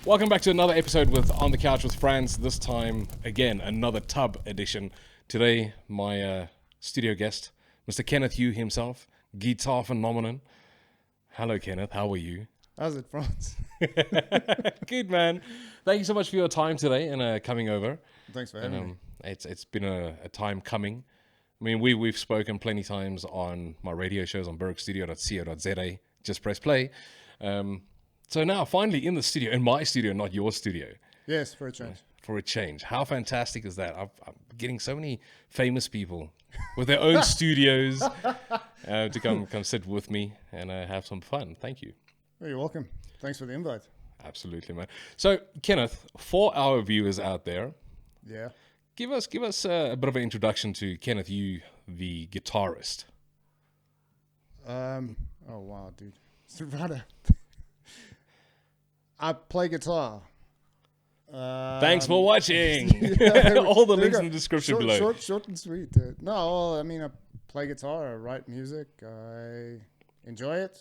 Welcome back to another episode with On the Couch with Friends. This time, again, another tub edition. Today, my studio guest, Mr. Kenneth Hugh himself, guitar phenomenon. Hello, Kenneth. How are you? How's it, Franz? Good, man. Thank you so much for your time today and coming over. Thanks for having me. It's been a time coming. I mean, we've spoken plenty times on my radio shows on BurgStudio.co.za. Just press play. So now, finally, in the studio, in my studio, not your studio. Yes, for a change. For a change. How fantastic is that? I'm getting so many famous people with their own studios to come sit with me and have some fun. Thank you. Oh, you're welcome. Thanks for the invite. Absolutely, man. So, Kenneth, for our viewers out there, Yeah. give us a bit of an introduction to Kenneth Hugh, the guitarist. Oh, wow, dude. It's rather... I play guitar. Thanks for watching. All the links in the description below. Short and sweet. No, well, I mean, I play guitar, I write music, I enjoy it.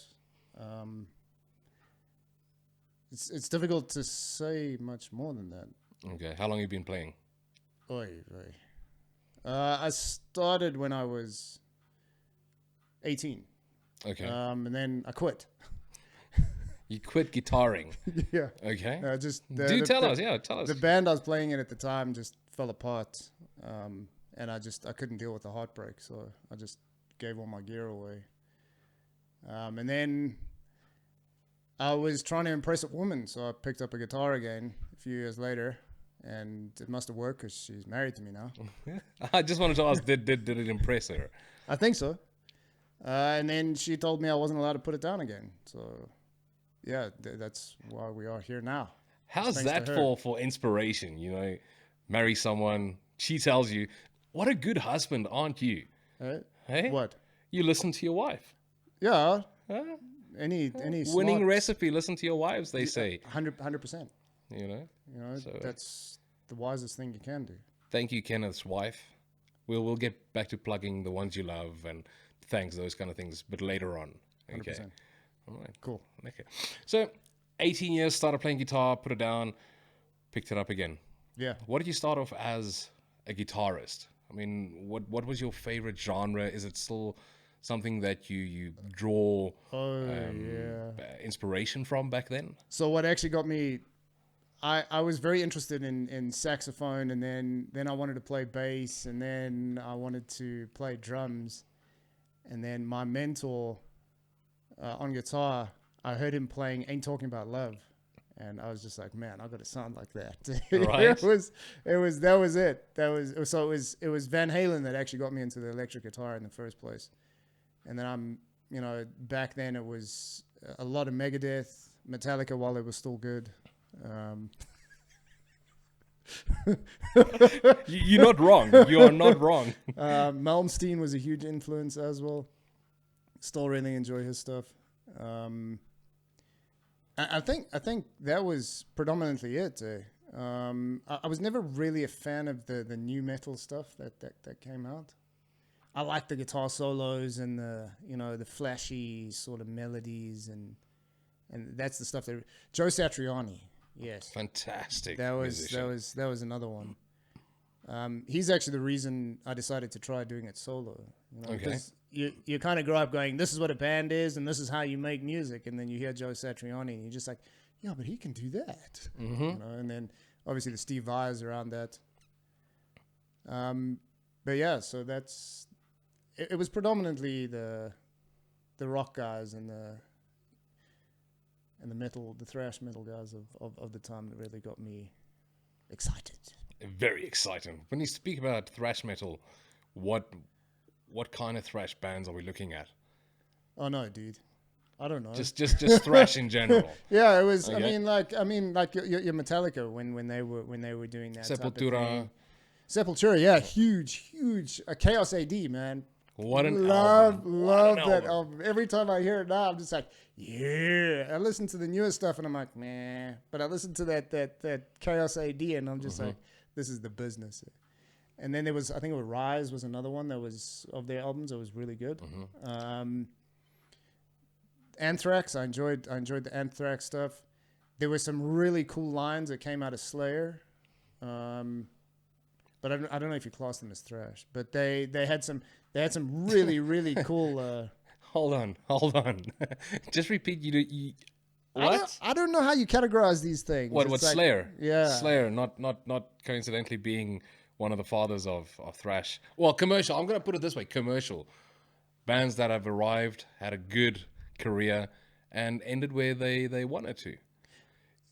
It's difficult to say much more than that. Okay, how long have you been playing? Oy. I started when I was 18. Okay. And then I quit. You quit guitaring. Yeah. Okay. Tell us. The band I was playing in at the time just fell apart, and I couldn't deal with the heartbreak, so I just gave all my gear away. And then I was trying to impress a woman, so I picked up a guitar again a few years later, and it must have worked because she's married to me now. I just wanted to ask, did it impress her? I think so. And then she told me I wasn't allowed to put it down again, so... Yeah, that's why we are here now. How's that for inspiration? You know, marry someone, she tells you, what a good husband, aren't you? Hey? What? You listen to your wife. Yeah. Huh? Any winning recipe, listen to your wives, they say. 100%. You know, so that's the wisest thing you can do. Thank you, Kenneth's wife. We'll get back to plugging the ones you love and thanks, those kind of things, but later on. Okay. 100%. All right. Cool. Okay. So, 18 years, started playing guitar, put it down, picked it up again. Yeah. What did you start off as a guitarist? I mean, what was your favorite genre? Is it still something that you draw inspiration from back then? So what actually got me, I was very interested in saxophone, and then I wanted to play bass, and then I wanted to play drums. And then my mentor... on guitar, I heard him playing "Ain't Talking About Love," and I was just like, "Man, I got to sound like that." Right. It was Van Halen that actually got me into the electric guitar in the first place, and then back then it was a lot of Megadeth, Metallica while they were still good. You're not wrong. You are not wrong. Malmsteen was a huge influence as well. Still really enjoy his stuff. I think that was predominantly it. I was never really a fan of the new metal stuff that came out. I like the guitar solos and the flashy sort of melodies and that's the stuff that Joe Satriani. Yes, fantastic. That was another one. He's actually the reason I decided to try doing it solo. Okay. You kind of grow up going, this is what a band is, and this is how you make music, and then you hear Joe Satriani, and you're just like, yeah, but he can do that. Mm-hmm. And then obviously the Steve Vais around that. But yeah, so it was predominantly the rock guys and the thrash metal guys of the time that really got me excited. Very exciting. When you speak about thrash metal, what kind of thrash bands are we looking at? Oh no, dude, I don't know. Just thrash in general. Yeah, it was. Okay. I mean, like your Metallica when they were doing that. Sepultura. Sepultura, yeah, huge. Chaos AD, man. What an love album. that album. Every time I hear it now, I'm just like, yeah. I listen to the newer stuff and I'm like, nah. But I listen to that Chaos AD and I'm just like, this is the business. And then there was, I think it was Rise was another one that was of their albums that was really good. Anthrax, I enjoyed the Anthrax stuff. there were some really cool lines that came out of Slayer. But I don't know if you class them as thrash, but they had some really really cool. Hold on. Just repeat. You what? I don't know how you categorize these things. What? It's What? like, Slayer? Yeah, Slayer. Not coincidentally being one of the fathers of thrash. Well, commercial. I'm gonna put it this way: commercial bands that have arrived, had a good career, and ended where they wanted to.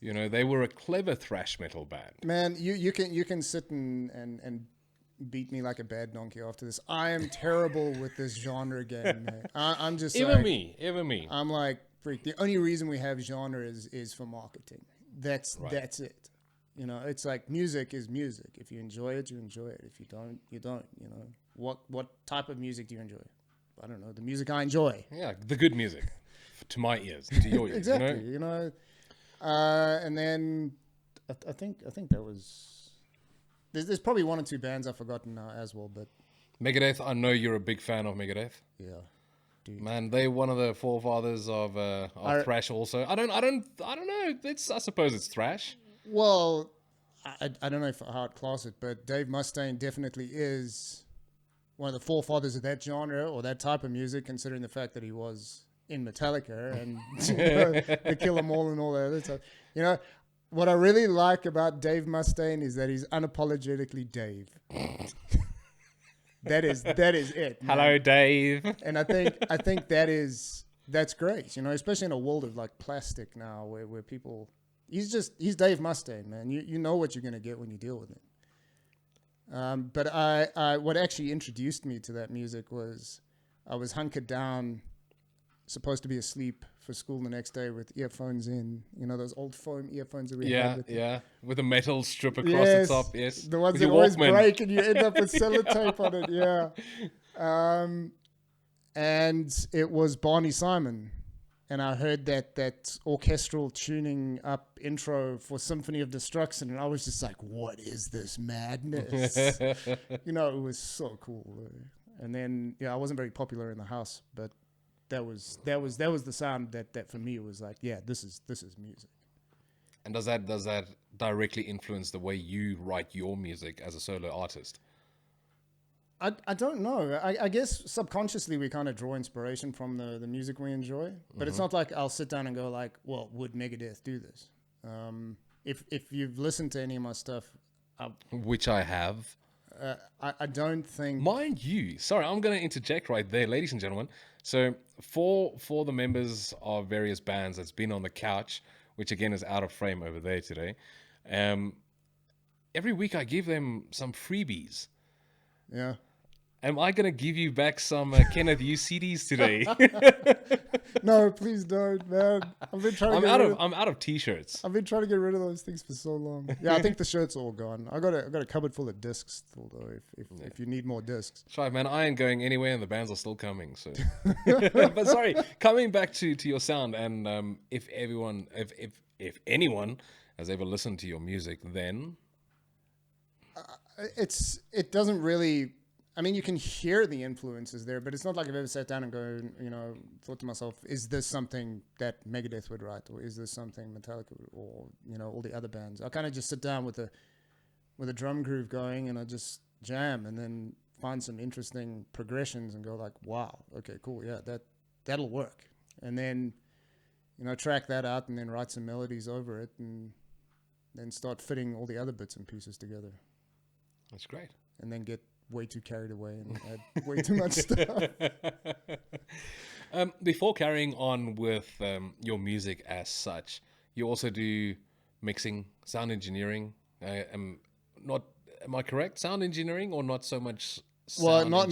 You know, they were a clever thrash metal band. Man, you can sit and beat me like a bad donkey after this. I am terrible with this genre game, man. I'm just Even like, me. I'm like, freak. The only reason we have genre is for marketing. That's it. You know, it's like music is music. If you enjoy it, you enjoy it. If you don't, you don't. You know, what type of music do you enjoy? I don't know. The music I enjoy. Yeah, the good music to my ears, to your ears. Exactly. You know? And then I think that was. There's probably one or two bands I've forgotten now as well, but Megadeth. I know you're a big fan of Megadeth. yeah, dude. Man, they're one of the forefathers of thrash. Also, I don't know. I suppose it's thrash. Well, I don't know how I'd class it, but Dave Mustaine definitely is one of the forefathers of that genre or that type of music, considering the fact that he was in Metallica and the Kill 'Em All and all that other stuff. You know, what I really like about Dave Mustaine is that he's unapologetically Dave. That is it. Man. Hello, Dave. And I think that's great. You know, especially in a world of like plastic now, where people, he's Dave Mustaine, man. You know what you're gonna get when you deal with him. But I what actually introduced me to that music was I was hunkered down, supposed to be asleep for school the next day with earphones in, you know, those old foam earphones that we had. With a metal strip across the top. Yes, the ones with that your always Walkman. break and you end up with sellotape on it. Yeah, and it was Barney Simon, and I heard that orchestral tuning up intro for Symphony of Destruction, and I was just like, "What is this madness?" You know, it was so cool. And then I wasn't very popular in the house, but that was the sound that for me was like, yeah, this is music. And does that directly influence the way you write your music as a solo artist? I don't know. I guess subconsciously we kind of draw inspiration from the music we enjoy, but it's not like I'll sit down and go like, well, would Megadeth do this? If you've listened to any of my stuff, Which I have. I don't think. Mind you, sorry, I'm going to interject right there, ladies and gentlemen. So for the members of various bands that's been on the couch, which again is out of frame over there today, every week I give them some freebies. Yeah. Am I going to give you back some Kenneth Hugh CDs today? No, please don't, man. I'm out of t-shirts. I've been trying to get rid of those things for so long. Yeah, I think the shirts are all gone. I got a cupboard full of discs still, though. If you need more discs. Sorry, man, I ain't going anywhere, and the bands are still coming. So, but sorry, coming back to your sound, and if anyone has ever listened to your music, then it doesn't really. I mean, you can hear the influences there, but it's not like I've ever sat down and thought to myself, is this something that Megadeth would write, or is this something Metallica or all the other bands? I kind of just sit down with a drum groove going, and I just jam, and then find some interesting progressions and go like, wow, okay, cool, yeah, that'll work, and then track that out, and then write some melodies over it, and then start fitting all the other bits and pieces together. That's great. And then get way too carried away and add way too much stuff. Before carrying on with your music as such, you also do mixing, sound engineering. Am I correct? Sound engineering, or not so much? Not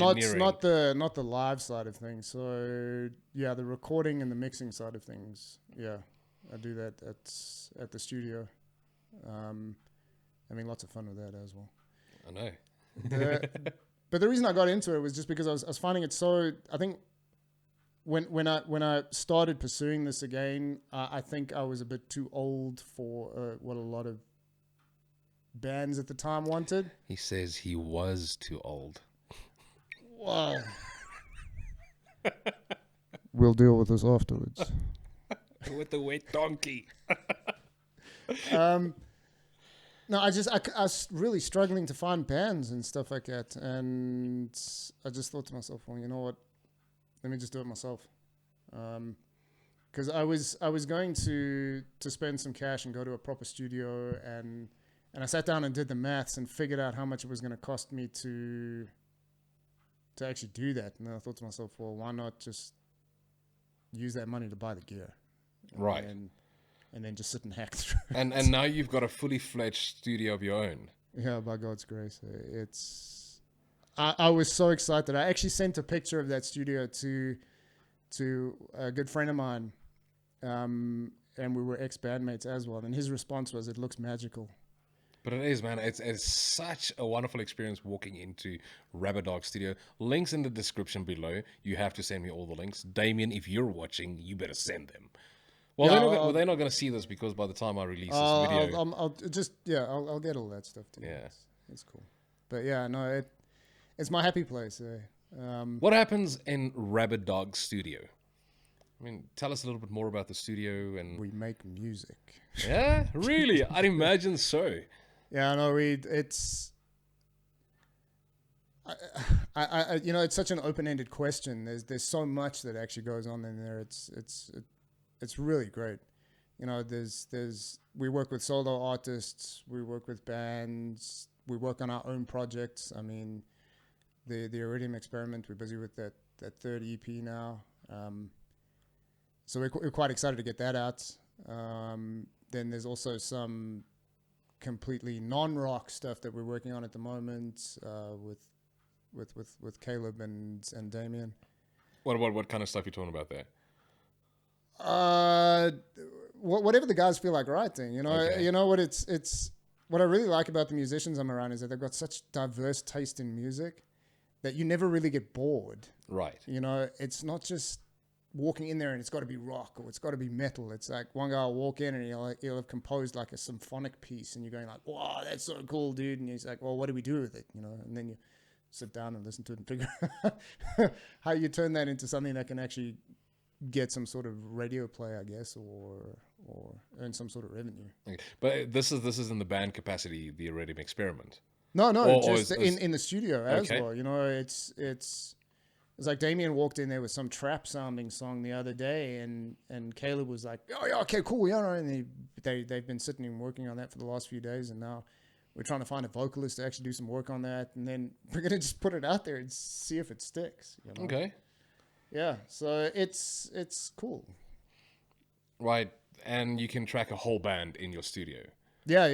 the live side of things. So yeah, the recording and the mixing side of things. Yeah, I do that at the studio. Lots of fun with that as well. I know. But the reason I got into it was just because I was finding it so. I think when I started pursuing this again, I think I was a bit too old for what a lot of bands at the time wanted. He says he was too old. Wow. We'll deal with this afterwards. With the wet donkey. No, I was really struggling to find bands and stuff like that. And I just thought to myself, well, you know what? Let me just do it myself. Because I was going to spend some cash and go to a proper studio, and I sat down and did the maths and figured out how much it was going to cost me to actually do that. And then I thought to myself, well, why not just use that money to buy the gear, Right. and then just sit and hack through it. And now you've got a fully fledged studio of your own. Yeah, by God's grace, I was so excited. I actually sent a picture of that studio to a good friend of mine, and we were ex-bandmates as well. And his response was, "It looks magical." But it is, man. It's such a wonderful experience walking into Rabid Dog Studio. Links in the description below. You have to send me all the links. Damien, if you're watching, you better send them. Well, Yeah, they're not going to see this because by the time I release this video... I'll get all that stuff to you. Yeah. It's cool. But yeah, no, it's my happy place. What happens in Rabid Dog Studio? I mean, tell us a little bit more about the studio and... We make music. Yeah? Really? I'd imagine so. Yeah, no, it's... I you know, it's such an open-ended question. There's so much that actually goes on in there. It's really great. You know, we work with solo artists, we work with bands, we work on our own projects. I mean, the Iridium Experiment, we're busy with that third EP now. So we're quite excited to get that out. Then there's also some completely non-rock stuff that we're working on at the moment with Caleb and Damien. What kind of stuff are you talking about there? Whatever the guys feel like writing, you know. Okay. You know what it's what I really like about the musicians I'm around is that they've got such diverse taste in music that you never really get bored. Right. You know, it's not just walking in there and it's got to be rock or it's got to be metal. It's like one guy will walk in and he'll have composed like a symphonic piece and you're going like, wow, that's so cool, dude. And he's like, well, what do we do with it? You know, and then you sit down and listen to it and figure out how you turn that into something that can actually get some sort of radio play, I guess, or earn some sort of revenue. Okay. But this is in the band capacity, the Iridium Experiment. No, Or just in the studio as Okay. well. You know, it's like Damien walked in there with some trap sounding song the other day, and Caleb was like, "Oh yeah, okay, cool, yeah." And they've been sitting and working on that for the last few days, and now we're trying to find a vocalist to actually do some work on that, and then we're gonna just put it out there and see if it sticks. You know? Okay. Yeah, so it's cool. Right. And you can track a whole band in your studio. Yeah.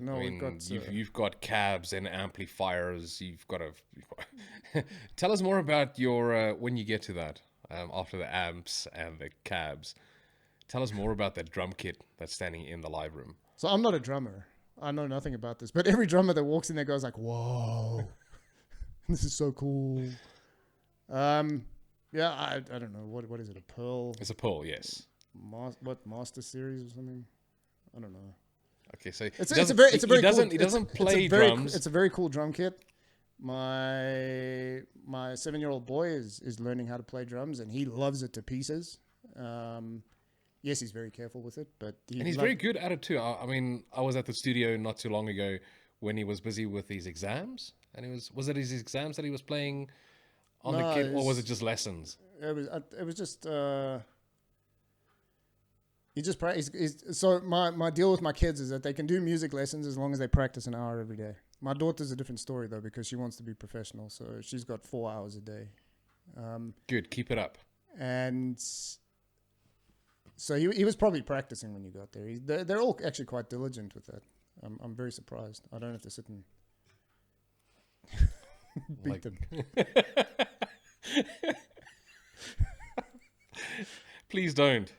No, I mean, we've got you've got cabs and amplifiers. You've got Tell us more about your when you get to that after the amps and the cabs. Tell us more about that drum kit that's standing in the live room. So I'm not a drummer. I know nothing about this, but every drummer that walks in there goes like, "Whoa, this is so cool." Yeah, I don't know what is it, a Pearl? It's a Pearl, yes. Master Series or something? I don't know. Okay, so It's a very cool, he doesn't play it's a very, drums. It's a very cool drum kit. My 7-year-old boy is learning how to play drums and he loves it to pieces. Yes, he's very careful with it, but he's very good at it too. I mean, I was at the studio not too long ago when he was busy with his exams, and was it his exams that he was playing on the kit, or was it just lessons? It was just he just practice. So my deal with my kids is that they can do music lessons as long as they practice an hour every day. My daughter's a different story though because she wants to be professional, so she's got 4 hours a day. Good, keep it up. And so he was probably practicing when you got there. They're all actually quite diligent with that. I'm very surprised. I don't have to sit and beat them. Please don't.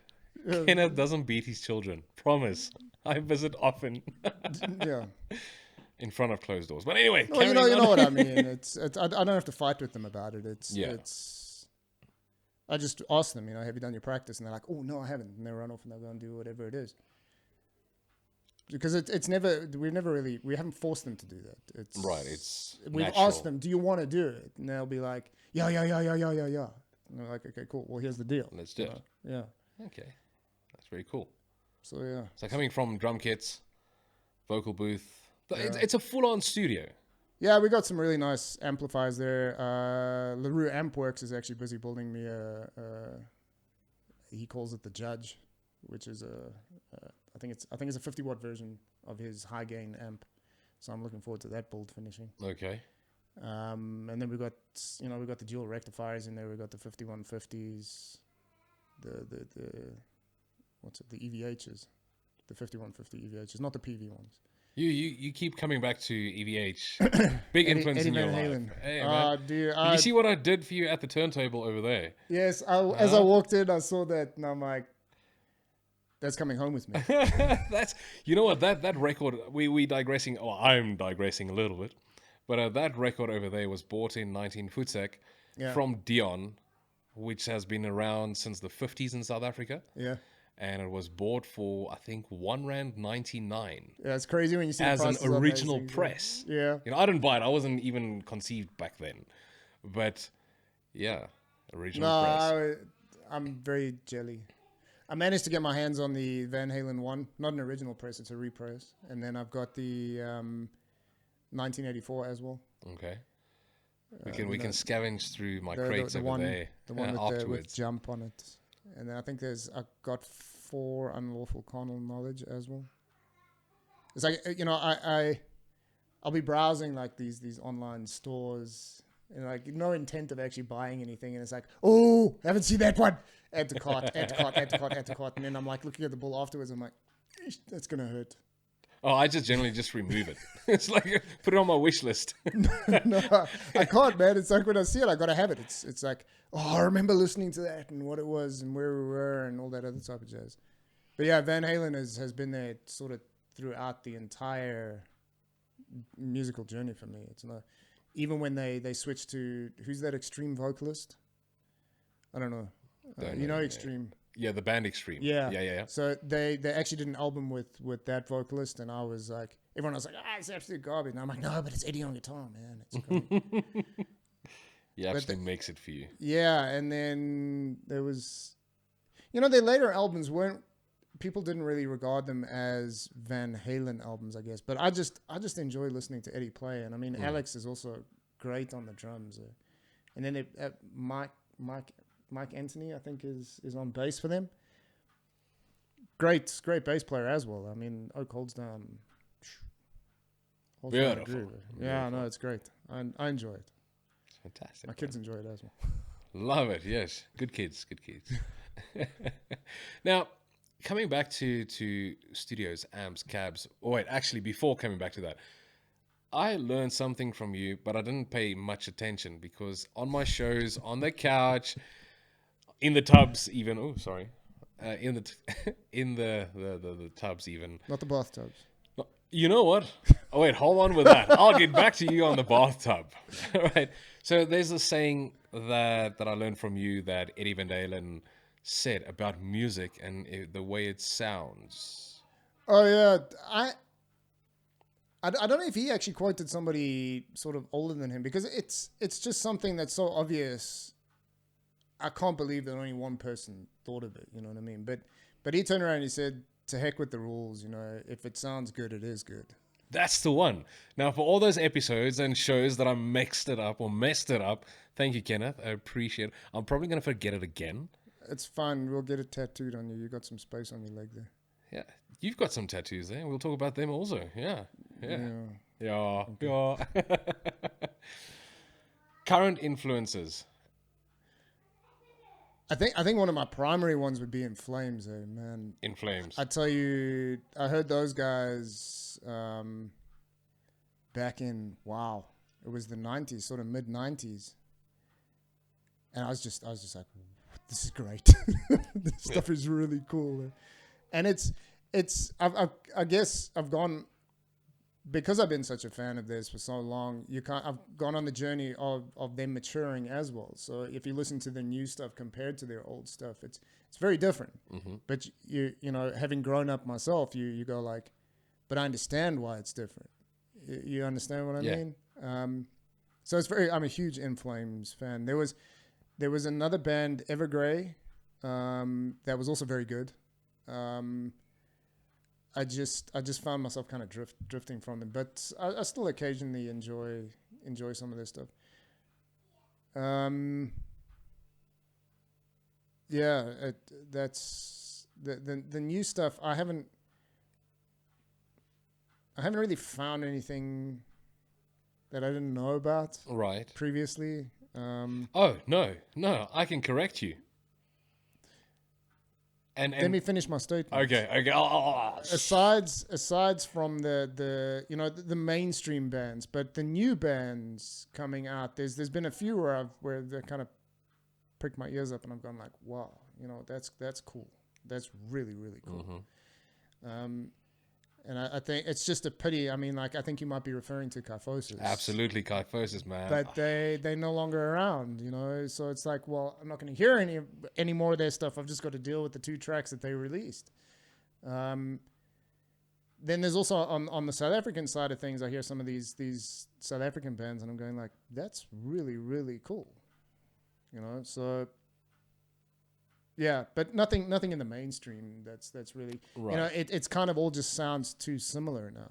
Kenneth doesn't beat his children. Promise. I visit often. Yeah. In front of closed doors. But anyway, well, you know what I mean. It's I don't have to fight with them about it. It's I just ask them, you know, have you done your practice? And they're like, oh no, I haven't. And they run off and they go and do whatever it is. Because we haven't forced them to do that. We've natural. asked them, do you want to do it? And they'll be like, yeah. And they're like, okay, cool. Well, here's the deal. Let's do it. Yeah. Okay. That's very cool. So yeah. So coming from drum kits, vocal booth, Yeah. it's a full-on studio. Yeah, we got some really nice amplifiers there. LaRue Ampworks is actually busy building me he calls it the Judge, which is I think it's a 50-watt version of his high gain amp. So I'm looking forward to that build finishing. Okay. And then we got the dual rectifiers in there. We got the 5150s, the what's it? The EVHs, the 5150 EVHs, not the PV ones. You keep coming back to EVH. Big influence in your life. Hey, man. Dude, Did you see what I did for you at the turntable over there? Yes, as I walked in, I saw that, and I'm like, that's coming home with me. That's, you know what, that record, we digressing, I'm digressing a little bit, but that record over there was bought in 19 Futsek from Dion, which has been around since the 50s in South Africa. Yeah. And it was bought for, I think, R1.99. Yeah, it's crazy when you see as the an prices on original those things, press. Yeah. You know, I didn't buy it. I wasn't even conceived back then. But yeah, original press. I'm very jelly. I managed to get my hands on the Van Halen one, not an original press, it's a repress. And then I've got the 1984 as well. Okay. We can scavenge through my crates over there. The one afterwards. with Jump on it. And then I think I've got 4 Unlawful Carnal Knowledge as well. It's like, I'll be browsing like these online stores and like no intent of actually buying anything. And it's like, oh, haven't seen that one. Add to cart, add to cart, add to cart, add to cart. And then I'm like looking at the bill afterwards. I'm like, that's going to hurt. Oh, I just generally just remove it. It's like, put it on my wish list. No, I can't, man. It's like when I see it, I got to have it. It's like, oh, I remember listening to that and what it was and where we were and all that other type of jazz. But yeah, Van Halen has been there sort of throughout the entire musical journey for me. It's not, even when they switched to, who's that Extreme vocalist? I don't know. Extreme. Yeah, the band Extreme. Yeah. So they actually did an album with that vocalist, and I was like, everyone was like, it's absolute garbage. And I'm like, no, but it's Eddie on guitar, man. It's great. He actually makes it for you. Yeah, and then there was, their later albums people didn't really regard them as Van Halen albums, I guess. But I just enjoy listening to Eddie play, and I mean, Alex is also great on the drums. And then Mike Anthony, I think, is on bass for them. Great bass player as well. I mean, Oak holds down. Beautiful. Yeah, no, it's great. I enjoy it. It's fantastic. My kids enjoy it as well. Love it. Yes, good kids. Now, coming back to studios, amps, cabs. Oh wait, actually, before coming back to that, I learned something from you, but I didn't pay much attention because on my shows, on the couch, in the tubs, even. Oh, sorry. In the tubs, even. Not the bathtubs. You know what? Oh wait, hold on with that. I'll get back to you on the bathtub. All right. So there's a saying that I learned from you that Eddie Van Halen said about music and the way it sounds. Oh yeah, I don't know if he actually quoted somebody sort of older than him because it's just something that's so obvious. I can't believe that only one person thought of it. You know what I mean? But he turned around and he said, "To heck with the rules. If it sounds good, it is good." That's the one. Now, for all those episodes and shows that I messed it up, thank you, Kenneth. I appreciate it. I'm probably going to forget it again. It's fine. We'll get it tattooed on you. You got some space on your leg there. Yeah. You've got some tattoos there. We'll talk about them also. Yeah. Okay. Current influences. I think one of my primary ones would be In Flames, man. In Flames. I tell you, I heard those guys back in, it was the 90s, sort of mid 90s. And I was just like, this is great. This stuff is really cool. Man. And I guess I've gone, because I've been such a fan of this for so long, I've gone on the journey of them maturing as well. So if you listen to the new stuff compared to their old stuff, it's very different. Mm-hmm. But having grown up myself, you go like, but I understand why it's different. You understand what I mean? So I'm a huge In Flames fan. There was another band, Evergrey, that was also very good. I just found myself kind of drifting from them, but I still occasionally enjoy some of this stuff. Yeah, that's the new stuff. I haven't really found anything that I didn't know about Right. previously. Oh, no, I can correct you. And Let me finish my statement. Okay. Asides from the mainstream bands, but the new bands coming out, there's been a few where they kind of pricked my ears up, and I've gone like, wow, that's cool. That's really, really cool. Mm-hmm. And I think it's just a pity. I mean, like, I think you might be referring to Kyphosis. Absolutely, Kyphosis, man. But they're no longer around, So it's like, well, I'm not going to hear any more of their stuff. I've just got to deal with the 2 tracks that they released. Then there's also on the South African side of things, I hear some of these South African bands, and I'm going like, that's really, really cool. So yeah, but nothing in the mainstream that's really right. It's kind of all just sounds too similar now,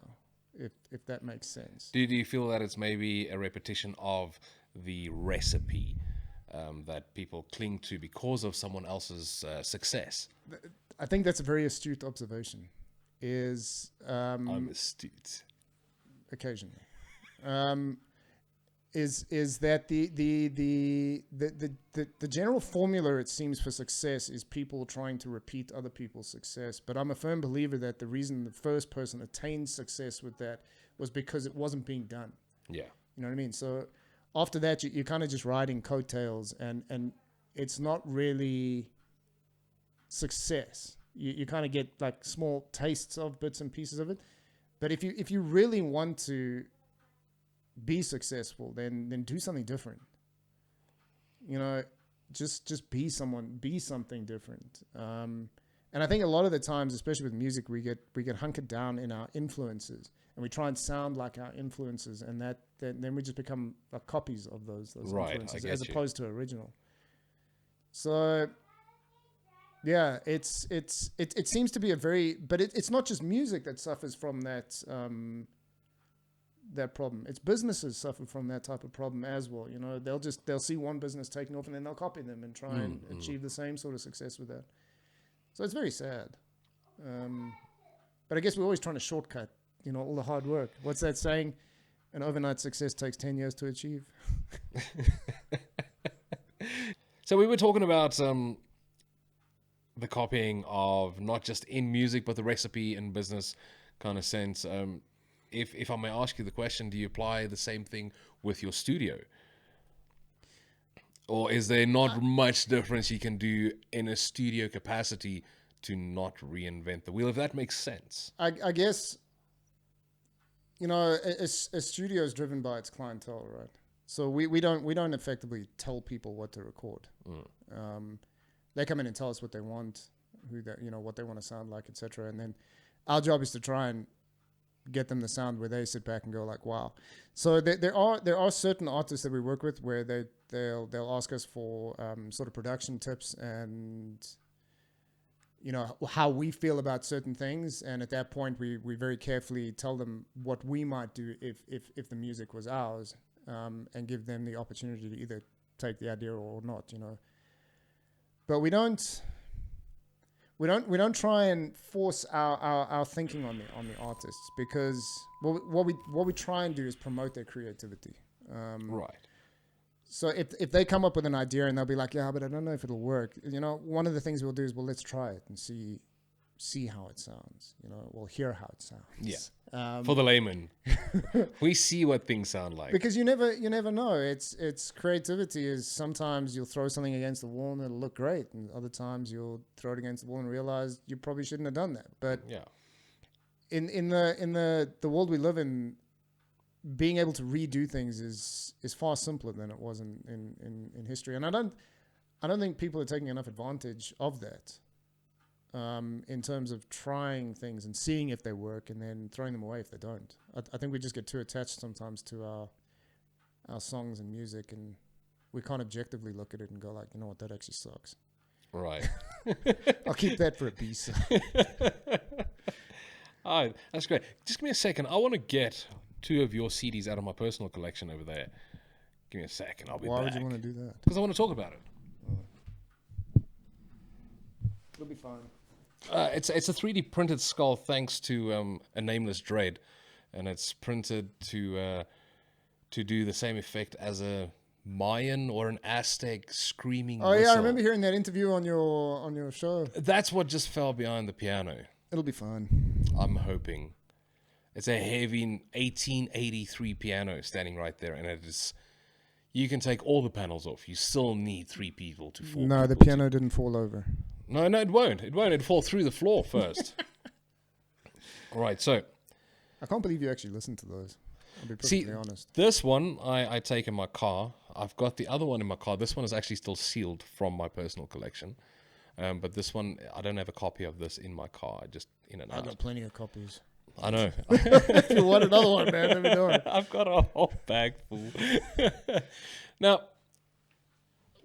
if that makes sense. Do you feel that it's maybe a repetition of the recipe that people cling to because of someone else's success? I think that's a very astute observation. I'm astute. Occasionally. Is that the general formula, it seems, for success is people trying to repeat other people's success. But I'm a firm believer that the reason the first person attained success with that was because it wasn't being done. Yeah. You know what I mean? So after that, you're kind of just riding coattails, and it's not really success. You kind of get like small tastes of bits and pieces of it. But if you really want to be successful, then do something different. Just be something different. And I think a lot of the times, especially with music, we get hunkered down in our influences, and we try and sound like our influences, and then we just become like copies of those right, influences as opposed to original. So yeah, it seems to be but it's not just music that suffers from that problem. It's businesses suffer from that type of problem as well. They'll see one business taking off, and then they'll copy them and try and achieve the same sort of success with that. So it's very sad. But I guess we're always trying to shortcut, all the hard work. What's that saying? An overnight success takes 10 years to achieve. So we were talking about the copying of not just in music, but the recipe in business kind of sense. If I may ask you the question, do you apply the same thing with your studio? Or is there not much difference you can do in a studio capacity to not reinvent the wheel, if that makes sense? I guess, a studio is driven by its clientele, right? So we don't effectively tell people what to record. They come in and tell us what they want, what they want to sound like, etc. And then our job is to try and get them the sound where they sit back and go like, wow. So there are certain artists that we work with where they'll ask us for sort of production tips and how we feel about certain things, and at that point we very carefully tell them what we might do if the music was ours, and give them the opportunity to either take the idea or not. But we don't try and force our thinking on the artists, because what we try and do is promote their creativity. Right. So if they come up with an idea and they'll be like, yeah, but I don't know if it'll work. One of the things we'll do is, well, let's try it and see how it sounds. We'll hear how it sounds. Yeah. For the layman, we see what things sound like. Because you never know. It's creativity is sometimes you'll throw something against the wall and it'll look great, and other times you'll throw it against the wall and realize you probably shouldn't have done that. But yeah, in the world we live in, being able to redo things is far simpler than it was in history, and I don't think people are taking enough advantage of that. In terms of trying things and seeing if they work and then throwing them away if they don't. I think we just get too attached sometimes to our songs and music, and we can't objectively look at it and go like, what, that actually sucks. Right. I'll keep that for a B-side. Oh, that's great. Just give me a second. I want to get 2 of your CDs out of my personal collection over there. Give me a second. I'll be back. Why would you want to do that? Because I want to talk about it. It'll be fine. It's a 3D printed skull thanks to a nameless dread, and it's printed to do the same effect as a Mayan or an Aztec screaming Oh whistle. yeah, I remember hearing that interview on your show. That's what just fell behind the piano. It'll be fun. I'm hoping. It's a heavy 1883 piano standing right there, and it is. You can take all the panels off. You still need 3 people to 4 No, the people piano didn't fall over. No, it won't. It won't. It'll fall through the floor first. All right, so. I can't believe you actually listened to those. I'll be perfectly honest. This one I take in my car. I've got the other one in my car. This one is actually still sealed from my personal collection. But this one, I don't have a copy of this in my car. Just in and out. I've got plenty of copies. I know. If you want another one, man, let me know. I've got a whole bag full. Now,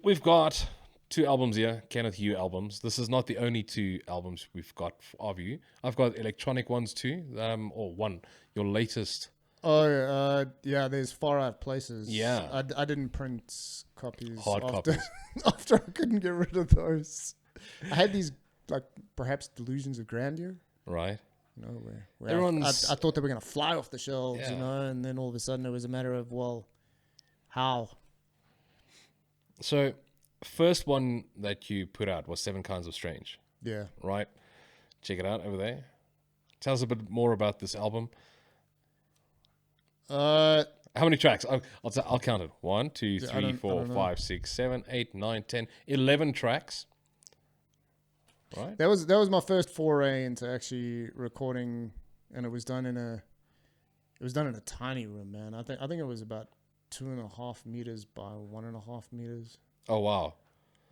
we've got 2 albums here, Kenneth Hugh albums. This is not the only 2 albums we've got of you. I've got electronic ones too, or one. Your latest. Oh, yeah, there's Far Out Places. Yeah. I didn't print copies. Hard copies. After I couldn't get rid of those. I had these, like, perhaps delusions of grandeur. Right. You know, where I thought they were going to fly off the shelves, Yeah. you know, and then all of a sudden it was a matter of, well, how? So, first one that you put out was 7 Kinds of Strange. Yeah. Right? Check it out over there. Tell us a bit more about this album. How many tracks? I'll count it. 1, 2, 3, 4, 5, 6, 7, 8, 9, 10, 11 tracks. Right. That was my first foray into actually recording, and it was done in a tiny room, man. I think it was about 2.5 meters by 1.5 meters. Oh wow!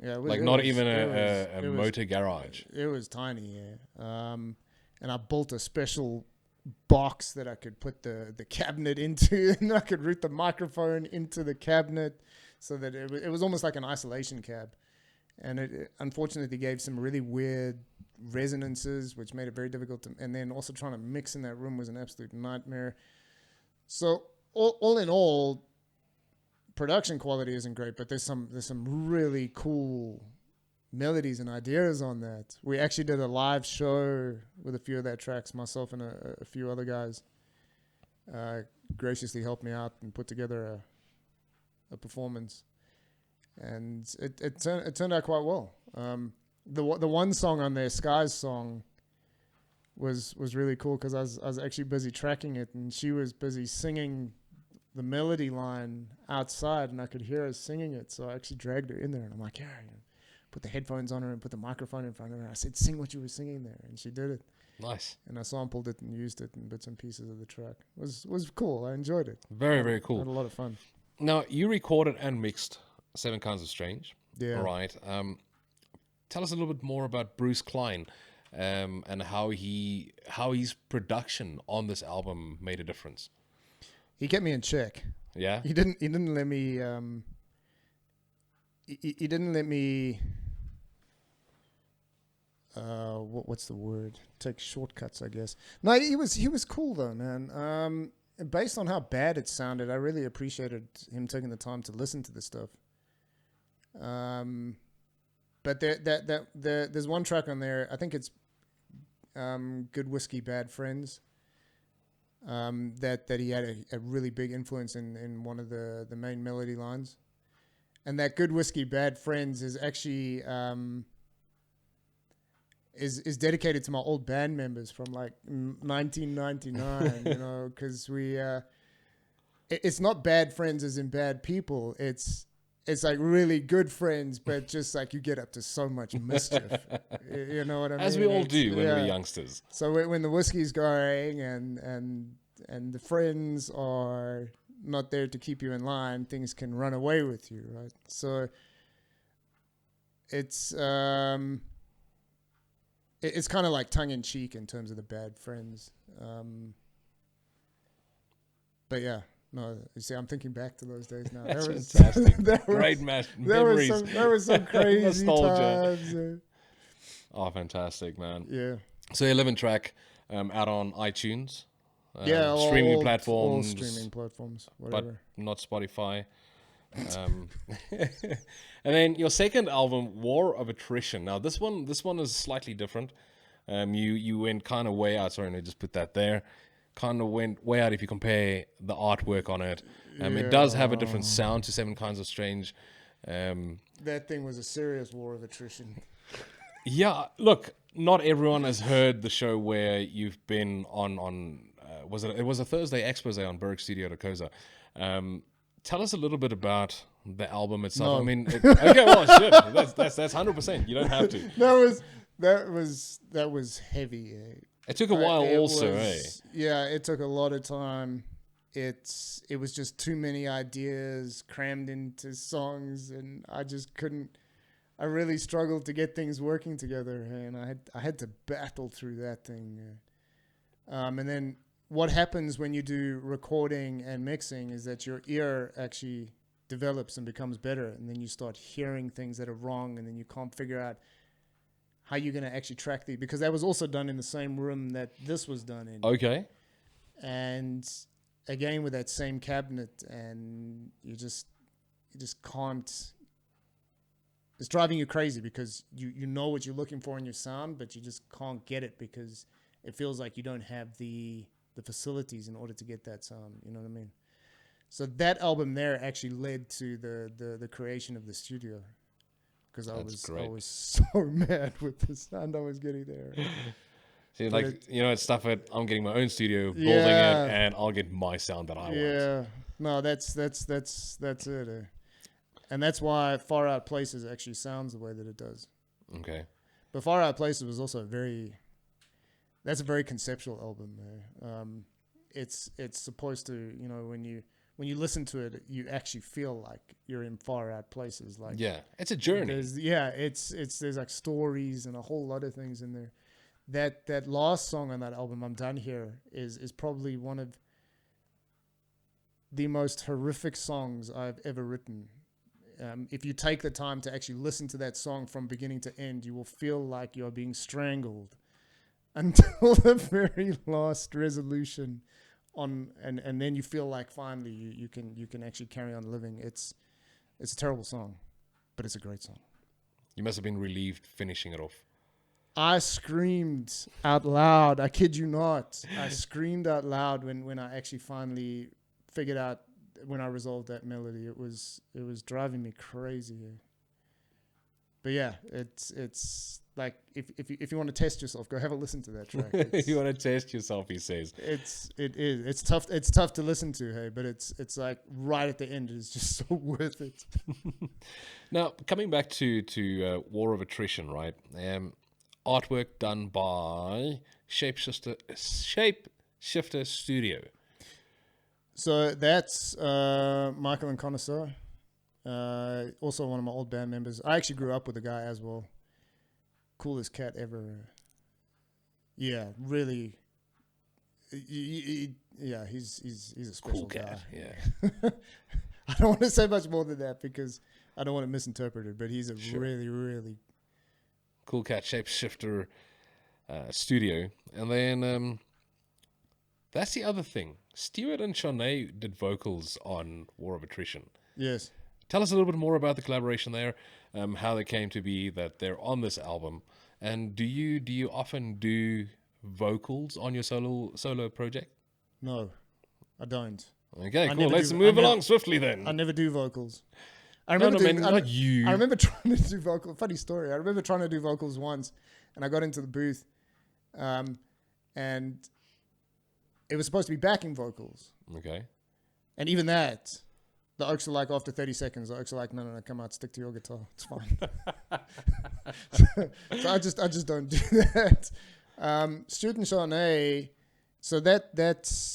Yeah, not even a motor garage. It was tiny, yeah. And I built a special box that I could put the cabinet into, and I could route the microphone into the cabinet, so that it was almost like an isolation cab. And it unfortunately gave some really weird resonances, which made it very difficult to. And then also trying to mix in that room was an absolute nightmare. So all in all, production quality isn't great, but there's some really cool melodies and ideas on that. We actually did a live show with a few of that tracks. Myself and a few other guys graciously helped me out and put together a performance. And it turned out quite well. The one song on there, Sky's song, was really cool because I was actually busy tracking it, and she was busy singing the melody line outside, and I could hear her singing it. So I actually dragged her in there, and I'm like, yeah, put the headphones on her and put the microphone in front of her. I said, sing what you were singing there, and she did it. Nice. And I sampled it and used it in bits and pieces of the track. It was cool. I enjoyed it. Very, very cool. I had a lot of fun. Now, you recorded and mixed 7 Kinds of Strange. Yeah. Right. Tell us a little bit more about Bruce Klein, and how his production on this album made a difference. He kept me in check. Yeah. He didn't let me. He didn't let me. What's the word? Take shortcuts, I guess. No, he was cool though, man. Based on how bad it sounded, I really appreciated him taking the time to listen to the stuff. But there's one track on there. I think it's "Good Whiskey, Bad Friends." That he had a really big influence in one of the main melody lines, and that "Good Whiskey, Bad Friends" is actually is dedicated to my old band members from like 1999. You know, because it's not bad friends as in bad people. It's like really good friends, but just like you get up to so much mischief. You know what I mean? As we all do when we're youngsters. So when the whiskey's going and the friends are not there to keep you in line, things can run away with you, right? So it's kind of like tongue in cheek in terms of the bad friends. But yeah. No, you see, I'm thinking back to those days now. That's fantastic. Great memories. There was some crazy Nostalgia. times. Oh, fantastic, man. Yeah. So 11 track. out on iTunes. Streaming platforms, all streaming platforms, but whatever. not Spotify. And then your second album, War of Attrition. Now this one is slightly different. You went kind of way out. Sorry, no, just put that there. Kind of went way out if you compare the artwork on it. It does have a different sound to Seven Kinds of Strange. That thing was a serious war of attrition. Yeah, look, not everyone has heard the show where you've been on it was a Thursday expose on BurgStudio Online. Tell us a little bit about the album itself. No. I mean, okay, well, shit, that's 100%. You don't have to. That was heavy. It took a while, eh? Yeah, it took a lot of time. It was just too many ideas crammed into songs, and I just couldn't. I really struggled to get things working together, and I had to battle through that thing. And then what happens when you do recording and mixing is that your ear actually develops and becomes better, and then you start hearing things that are wrong, and then you can't figure out how you're going to actually track because that was also done in the same room that this was done in. Okay. And again with that same cabinet, and you just can't. It's driving you crazy because you know what you're looking for in your sound, but you just can't get it because it feels like you don't have the facilities in order to get that sound. You know what I mean? So that album there actually led to the creation of the studio, because I was so mad with the sound I was getting there. See, it's stuff that I'm getting my own studio, building it, and I'll get my sound that I want. Yeah, no, that's it. And that's why Far Out Places actually sounds the way that it does. Okay. But Far Out Places was also that's a very conceptual album. It's supposed to, when you listen to it, you actually feel like you're in far out places. Like, yeah, it's a journey. There's like stories and a whole lot of things in there. That last song on that album, I'm Done Here, is probably one of the most horrific songs I've ever written. If you take the time to actually listen to that song from beginning to end, you will feel like you're being strangled until the very last resolution. And then you feel like finally you can actually carry on living. It's a terrible song, but it's a great song. You must have been relieved finishing it off. I screamed out loud. I kid you not. I screamed out loud when I actually finally figured out, when I resolved that melody. It was driving me crazy. But yeah, it's like if you want to test yourself, go have a listen to that track. If you want to test yourself, he says. It's tough. It's tough to listen to, hey, but it's like right at the end, it's just so worth it. Now, coming back to War of Attrition, right? Artwork done by Shapeshifter Studio. So that's Michael and Connoisseur. Also one of my old band members. I actually grew up with the guy as well. Coolest cat ever. Yeah, really. Yeah, he's a special cool cat. guy. Yeah. I don't want to say much more than that because I don't want to misinterpret it, but he's a really, really cool cat. Shapeshifter Studio. And then that's the other thing. Stuart and Shanae did vocals on War of Attrition. Yes. Tell us a little bit more about the collaboration there, how they came to be that they're on this album, and do you often do vocals on your solo project? No, I don't. Okay, cool. Let's move along swiftly then. I never do vocals. I remember not you. I remember trying to do vocals. Funny story. I remember trying to do vocals once, and I got into the booth, and it was supposed to be backing vocals. Okay. And even that, the Oaks are like, after 30 seconds, the Oaks are like, no, come out, stick to your guitar. It's fine. So I just don't do that. Stuart and Shanae, so that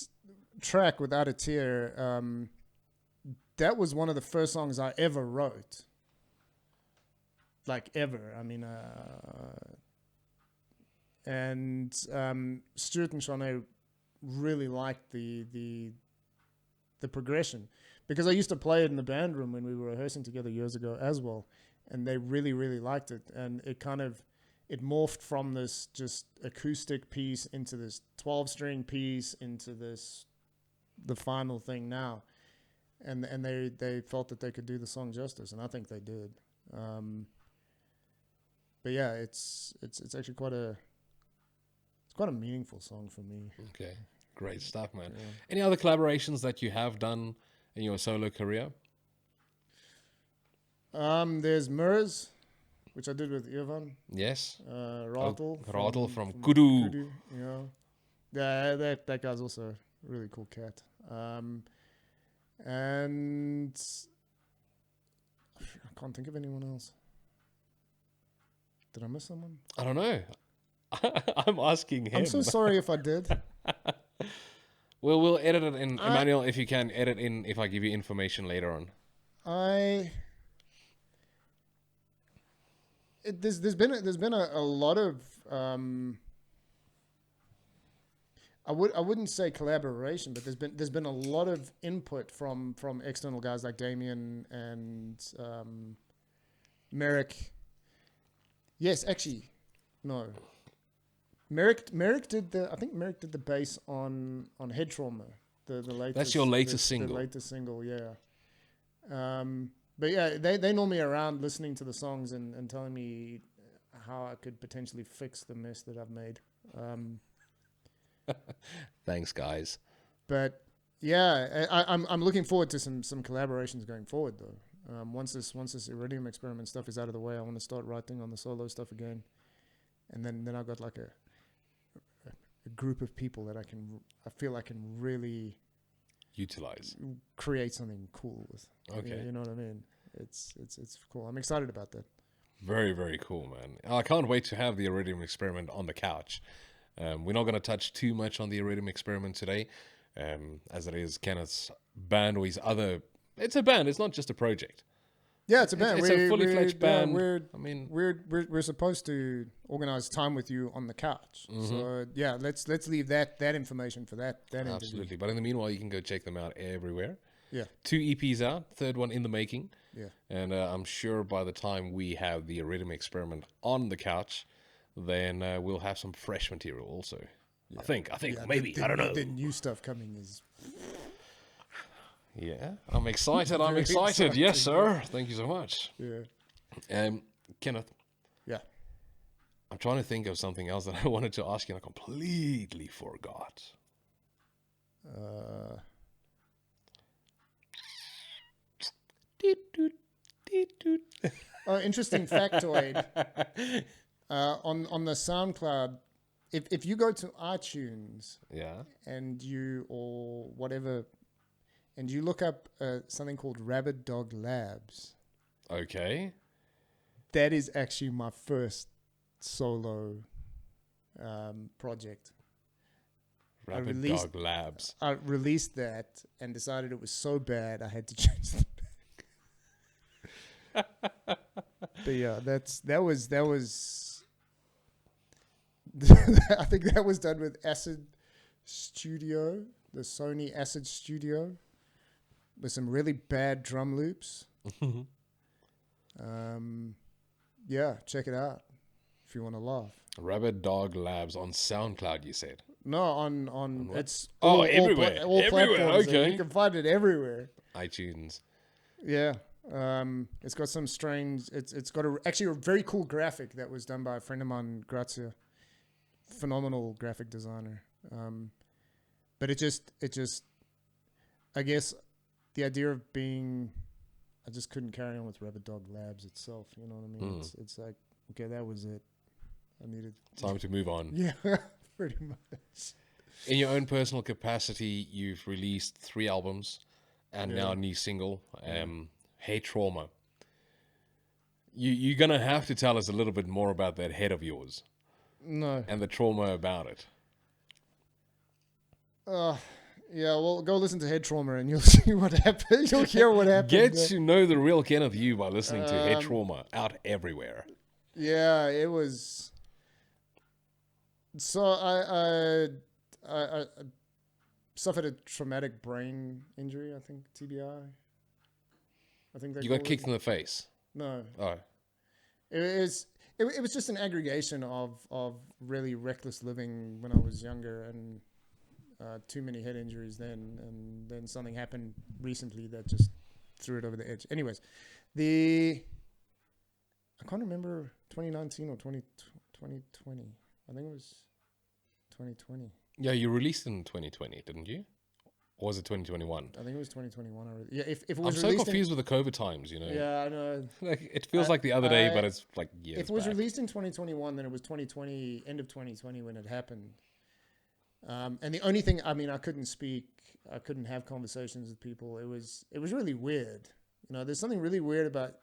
track, Without a Tear, that was one of the first songs I ever wrote. Like, ever. I mean, and Stuart and Shanae really liked the progression, because I used to play it in the band room when we were rehearsing together years ago as well, and they really, really liked it. And it morphed from this just acoustic piece into this 12-string piece into the final thing now. And they felt that they could do the song justice, and I think they did. But yeah, it's actually quite a meaningful song for me. Okay, great stuff, man. Yeah. Any other collaborations that you have done in your solo career? There's Mirrors, which I did with Ivan. Yes. Ratel. Ratel from Kudu. Yeah. Yeah, that guy's also a really cool cat. And I can't think of anyone else. Did I miss someone? I don't know. I'm asking him. I'm so sorry if I did. Well, we'll edit it in. Immanuel, if you can, edit in if I give you information later on. There's been a lot of I wouldn't say collaboration, but there's been a lot of input from external guys like Damien and Merrick. Yes, actually, no. Merrick did the bass on Head Trauma, the latest. That's your latest single. The latest single, yeah. But yeah, they know me around listening to the songs and telling me how I could potentially fix the mess that I've made. Thanks, guys. But yeah, I'm looking forward to some collaborations going forward though. Once this Iridium Experiment stuff is out of the way, I want to start writing on the solo stuff again, and then I've got like a group of people that I feel I can really utilize, create something cool with. Okay, you know what I mean. It's cool. I'm excited about that. Very, very cool, man. I can't wait to have the Iridium Experiment on the couch. We're not going to touch too much on the Iridium Experiment today, as it is Kenneth's band or his other. It's a band. It's not just a project. Yeah, it's a band. It's a fully fledged band. We're supposed to organize time with you on the couch. Mm-hmm. So yeah, let's leave that information for that Absolutely. interview. But in the meanwhile, you can go check them out everywhere. Yeah. 2 EPs out, third one in the making. Yeah. And I'm sure by the time we have the Iridium Experiment on the couch, then we'll have some fresh material also. Yeah. I think maybe. I don't know. The new stuff coming is. Yeah, I'm excited. I'm excited. Yes, sir. Thank you so much. Yeah. Kenneth. Yeah. I'm trying to think of something else that I wanted to ask you and I completely forgot. Interesting factoid. On the SoundCloud, if you go to iTunes, yeah, and you or whatever, and you look up something called Rabid Dog Labs. Okay. That is actually my first solo project. Rabid Dog Labs. I released that and decided it was so bad I had to change the back. But yeah, that was I think that was done with Acid Studio, the Sony Acid Studio, with some really bad drum loops. Yeah, check it out if you want to laugh. Rabid Dog Labs on SoundCloud, you said? No, on it's everywhere. All everywhere. platforms. Okay, you can find it everywhere. iTunes. Yeah, it's got some strange. It's got actually a very cool graphic that was done by a friend of mine, Grazia, phenomenal graphic designer. But it just, I guess, the idea of being, I just couldn't carry on with Rabid Dog Labs itself. You know what I mean? It's like, okay, that was it. I needed time to move on. Yeah, pretty much. In your own personal capacity, you've released 3 albums and now a new single, Hey Trauma. You're going to have to tell us a little bit more about that head of yours. No. And the trauma about it. Yeah, well, go listen to Head Trauma and you'll see what happened. You'll hear what happened. Get to know the real Kenneth Hugh by listening to Head Trauma out everywhere. Yeah, it was... So I suffered a traumatic brain injury, I think, TBI. I think you got kicked in the face? No. Oh. It it was just an aggregation of really reckless living when I was younger, and too many head injuries then, and then something happened recently that just threw it over the edge. Anyways, I can't remember 2019 or 2020. I think it was 2020. Yeah, you released in 2020, didn't you? Or was it 2021? I think it was 2021 already. Yeah, if it I'm was so released confused with the COVID times, you know. Yeah, I know. Like it feels like the other day, but it's like years If it was back. released in 2021, then it was 2020, end of 2020 when it happened. And the only thing, I mean, I couldn't speak, I couldn't have conversations with people. It was really weird. You know, there's something really weird about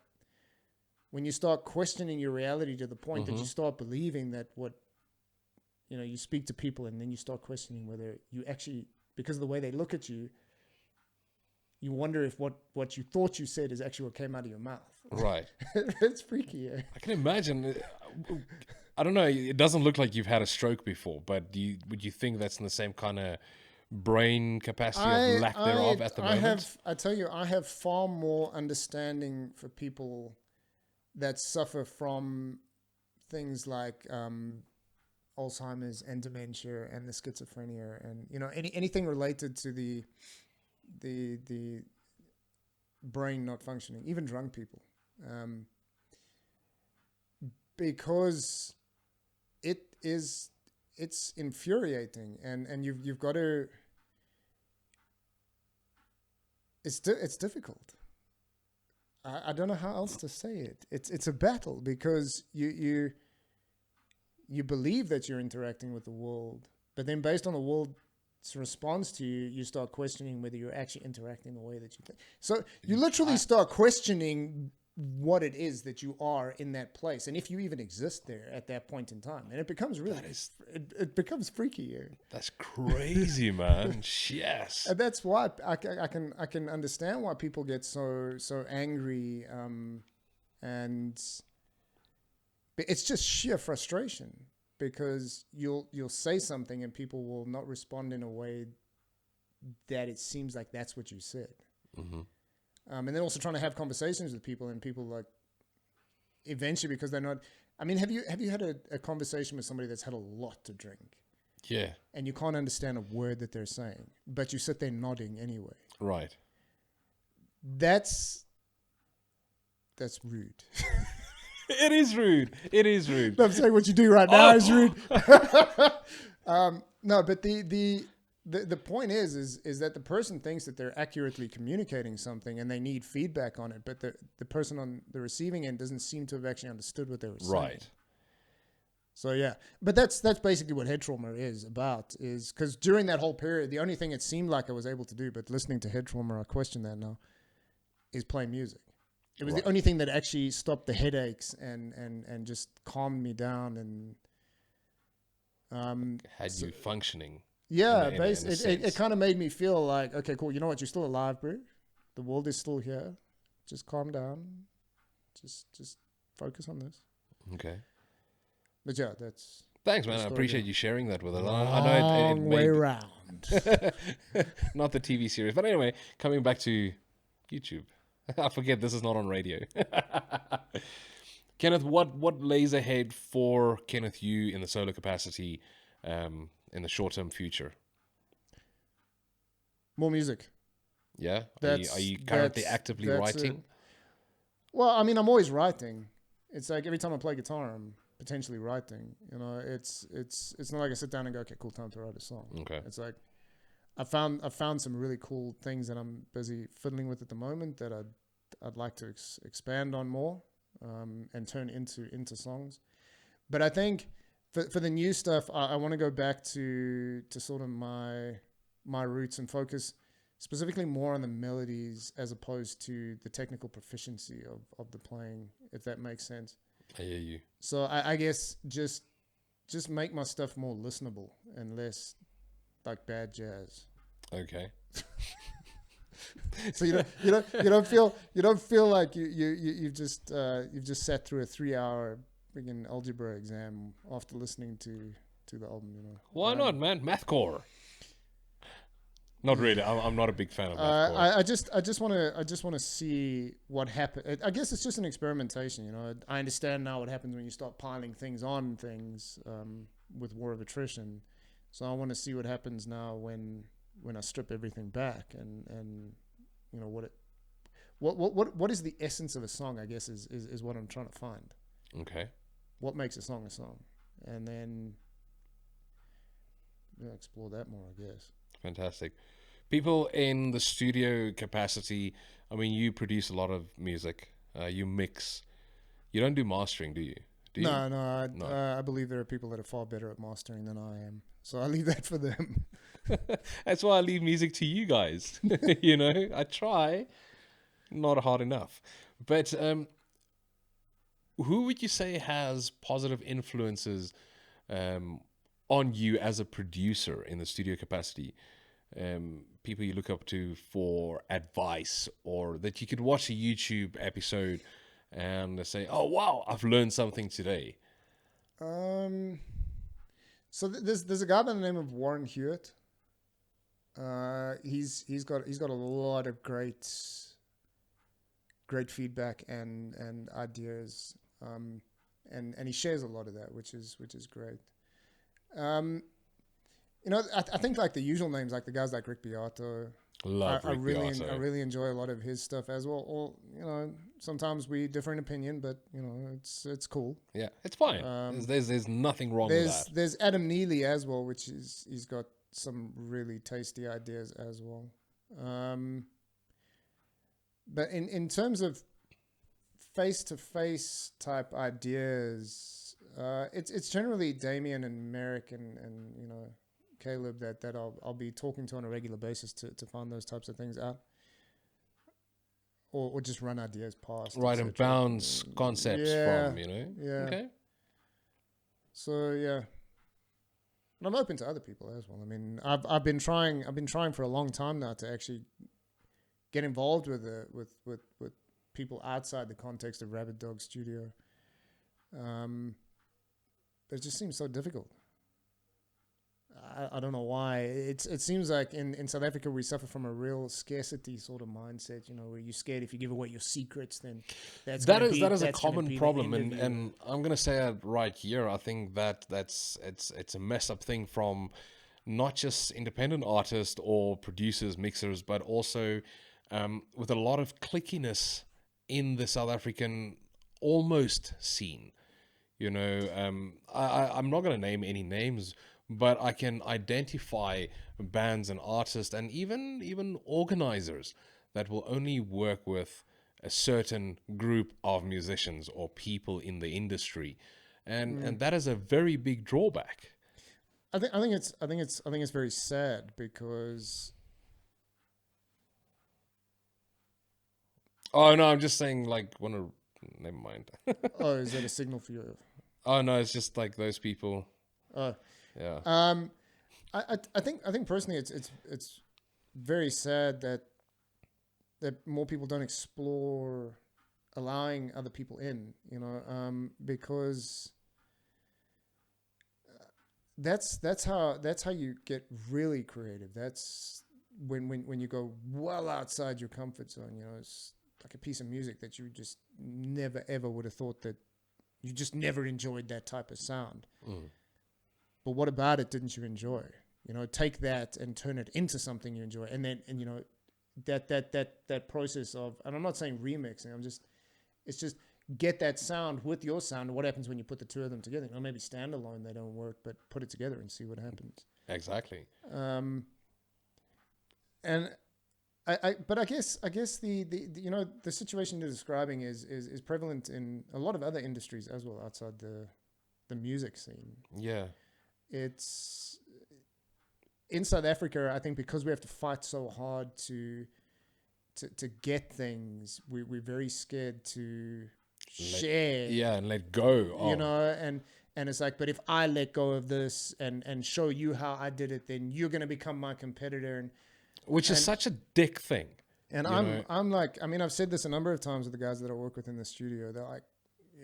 when you start questioning your reality to the point that you start believing that you speak to people, and then you start questioning whether you actually, because of the way they look at you, you wonder if what you thought you said is actually what came out of your mouth. Right. It's freaky. Yeah. I can imagine. I don't know. It doesn't look like you've had a stroke before, but would you think that's in the same kind of brain capacity or lack thereof at the moment? I tell you, I have far more understanding for people that suffer from things like Alzheimer's and dementia and the schizophrenia, and anything related to the brain not functioning, even drunk people, because it's infuriating, and you've got to. It's difficult. I don't know how else to say it. It's a battle because you believe that you're interacting with the world, but then based on the world's response to you, you start questioning whether you're actually interacting the way that you think. So you literally start questioning what it is that you are in that place, and if you even exist there at that point in time. And it becomes it becomes freaky. Yeah. That's crazy, man. Yes. And that's why I can understand why people get so angry, and it's just sheer frustration, because you'll say something and people will not respond in a way that it seems like that's what you said. Mm-hmm. And then also trying to have conversations with people, and people like eventually, because they're not. I mean, have you had a conversation with somebody that's had a lot to drink? Yeah. And you can't understand a word that they're saying, but you sit there nodding anyway. Right. That's rude. It is rude. It is rude. I'm saying what you do right now is rude. No, but the point is that the person thinks that they're accurately communicating something and they need feedback on it, but the person on the receiving end doesn't seem to have actually understood what they were saying. Right. So yeah, but that's basically what head trauma is about, is because during that whole period, the only thing it seemed like I was able to do, but listening to head trauma, I question that now, is play music. It was the only thing that actually stopped the headaches and just calmed me down and had you functioning. Yeah, it kind of made me feel like, okay, cool. You know what? You're still alive, bro. The world is still here. Just calm down. Just focus on this. Okay. But yeah, that's. Thanks, man. I appreciate you sharing that with us. I know it way round. Not the TV series, but anyway, coming back to YouTube. I forget this is not on radio. Kenneth, what lays ahead for Kenneth Hugh in the solo capacity in the short-term future? More music. Yeah? Are you currently actively writing? Well, I mean, I'm always writing. It's like every time I play guitar, I'm potentially writing. You know, it's not like I sit down and go, okay, cool, time to write a song. Okay. It's like I found some really cool things that I'm busy fiddling with at the moment that I'd like to expand on more and turn into songs. But I think for the new stuff, I want to go back to sort of my roots and focus specifically more on the melodies as opposed to the technical proficiency of the playing, if that makes sense. I hear you. So I guess just make my stuff more listenable and less like bad jazz. Okay. So you don't feel like you've just sat through a 3-hour freaking algebra exam after listening to the album. You know. Why not, man? Mathcore. Not really. I'm not a big fan of that chord. I just want to see what happens. I guess it's just an experimentation, you know. I understand now what happens when you start piling things on things with War of Attrition. So I want to see what happens now when I strip everything back and you know what is the essence of a song, I guess is what I'm trying to find. Okay. What makes a song, and then explore that more, I guess. Fantastic. People in the studio capacity, I mean, you produce a lot of music. You mix. You don't do mastering, do you? Do you? No. I believe there are people that are far better at mastering than I am. So I leave that for them. That's why I leave music to you guys. You know, I try. Not hard enough. But who would you say has positive influences on you as a producer in the studio capacity? People you look up to for advice, or that you could watch a YouTube episode and say, "Oh wow, I've learned something today." So there's a guy by the name of Warren Hewitt. He's got a lot of great feedback and ideas, and he shares a lot of that, which is great. You know, I think like the usual names, like the guys like Rick Beato. I really enjoy a lot of his stuff as well. Or, you know, sometimes we differ in opinion, but you know, it's cool. Yeah, it's fine. There's nothing wrong with that. There's Adam Neely as well, which is he's got some really tasty ideas as well. But in terms of face-to-face type ideas, it's generally Damien and Merrick and you know, Caleb that I'll be talking to on a regular basis to find those types of things out, or just run ideas past. Right, and bounce concepts from, you know. Yeah. Okay. So yeah, and I'm open to other people as well. I mean, I've been trying for a long time now to actually get involved with people outside the context of Rabid Dog Studio. But it just seems so difficult. I don't know why. It seems like in South Africa we suffer from a real scarcity sort of mindset, you know, where you're scared if you give away your secrets, then that is a common problem, and I'm gonna say it right here. I think that's a messed up thing from not just independent artists or producers, mixers, but also with a lot of clickiness in the South African almost scene. You know, I'm not gonna name any names, but I can identify bands and artists and even organizers that will only work with a certain group of musicians or people in the industry, and that is a very big drawback. I think it's very sad because. Oh no, I'm just saying, like, never mind. Oh, is that a signal for you? Oh no, it's just like those people. Oh. Yeah. I think personally it's very sad that more people don't explore allowing other people in, you know, because that's how you get really creative. That's when you go well outside your comfort zone, you know. It's like a piece of music that you just never ever would have thought that you just never enjoyed that type of sound. But what about it didn't you enjoy? You know, take that and turn it into something you enjoy. And you know, that process of, and I'm not saying remixing, it's just get that sound with your sound. And what happens when you put the two of them together? You know, maybe standalone they don't work, but put it together and see what happens. Exactly. And I guess the you know, the situation you're describing is prevalent in a lot of other industries as well outside the music scene. Yeah. It's in South Africa, I think, because we have to fight so hard to get things, we're very scared to share. Yeah, and let go. You know, and it's like, but if I let go of this and show you how I did it, then you're going to become my competitor. Which is such a dick thing. And I'm like, I mean, I've said this a number of times with the guys that I work with in the studio. They're like,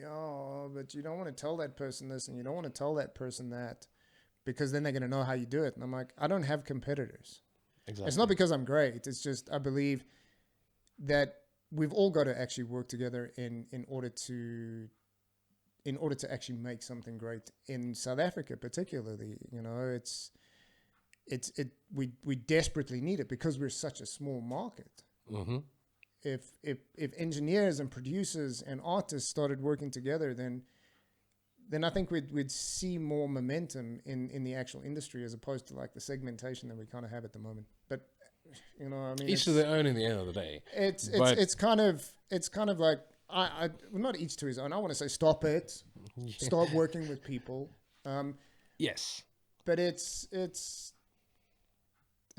yo, but you don't want to tell that person this and you don't want to tell that person that, because then they're going to know how you do it. And I'm like, I don't have competitors. Exactly. It's not because I'm great. It's just I believe that we've all got to actually work together in order to actually make something great in South Africa, particularly. We desperately need it because we're such a small market. Mm-hmm. If engineers and producers and artists started working together, then I think we'd see more momentum in the actual industry as opposed to like the segmentation that we kind of have at the moment. But Each to their own in the end of the day. It's kind of like well, not each to his own. I want to say stop it, start working with people. Yes, but it's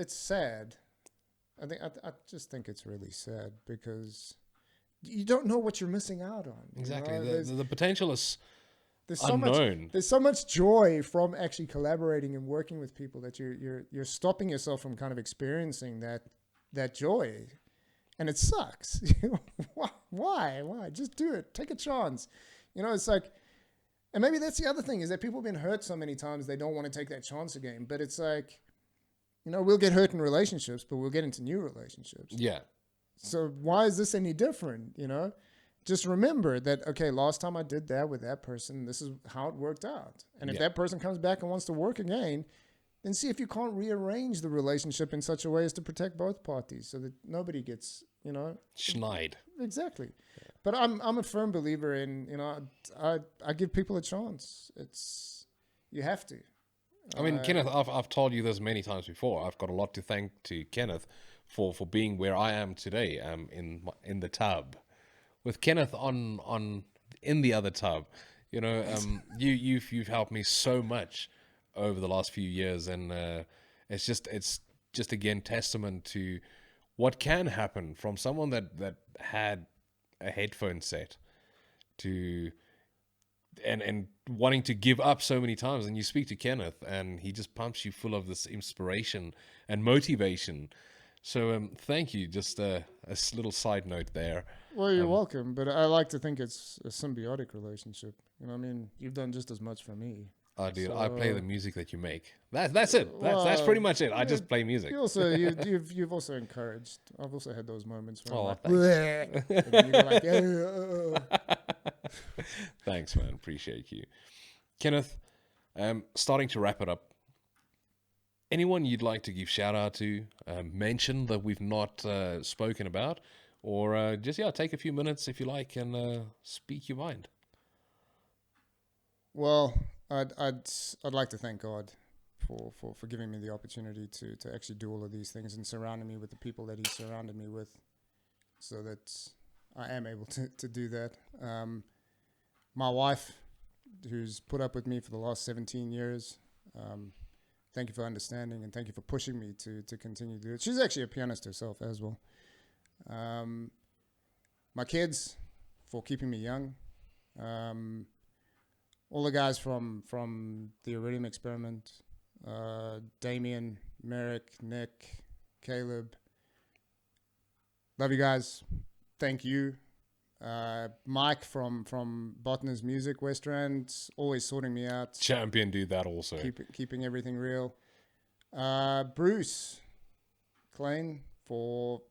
sad. I just think it's really sad because you don't know what you're missing out on. Exactly. The potential is unknown. There's so much joy from actually collaborating and working with people that you're stopping yourself from kind of experiencing that joy, and it sucks. Why? Just do it. Take a chance. It's like, and maybe that's the other thing is that people have been hurt so many times they don't want to take that chance again. But it's like, we'll get hurt in relationships, but we'll get into new relationships. Yeah. So why is this any different? Just remember that, okay, last time I did that with that person, this is how it worked out. And if that person comes back and wants to work again, then see if you can't rearrange the relationship in such a way as to protect both parties so that nobody gets, schneid. Exactly. Yeah. But I'm a firm believer in, I give people a chance. You have to. I mean, Kenneth, I've told you this many times before. I've got a lot to thank to Kenneth for being where I am today, in the tub. With Kenneth in the other tub, you've helped me so much over the last few years, and it's just again testament to what can happen from someone that had a headphone set to and wanting to give up so many times. And you speak to Kenneth, and he just pumps you full of this inspiration and motivation. So thank you. Just a little side note there. Well, you're welcome, but I like to think it's a symbiotic relationship. You've done just as much for me. Oh, dude, I play the music that you make. That's it. That's pretty much it. I just play music. You've also encouraged. I've also had those moments where I'm like, thanks. and then you go like, Thanks, man. Appreciate you, Kenneth. Starting to wrap it up. Anyone you'd like to give shout out to, mention that we've not spoken about, or just take a few minutes if you like and speak your mind. Well, I'd like to thank God for giving me the opportunity to actually do all of these things and surrounding me with the people that He surrounded me with, so that I am able to do that. My wife, who's put up with me for the last 17 years. Thank you for understanding, and thank you for pushing me to continue to do it. She's actually a pianist herself as well. My kids, for keeping me young. All the guys from the Iridium Experiment, Damien, Merrick, Nick, Caleb. Love you guys. Thank you. Mike from Botner's Music, West Rand, always sorting me out. Champion do that also. Keeping everything real. Bruce Klein for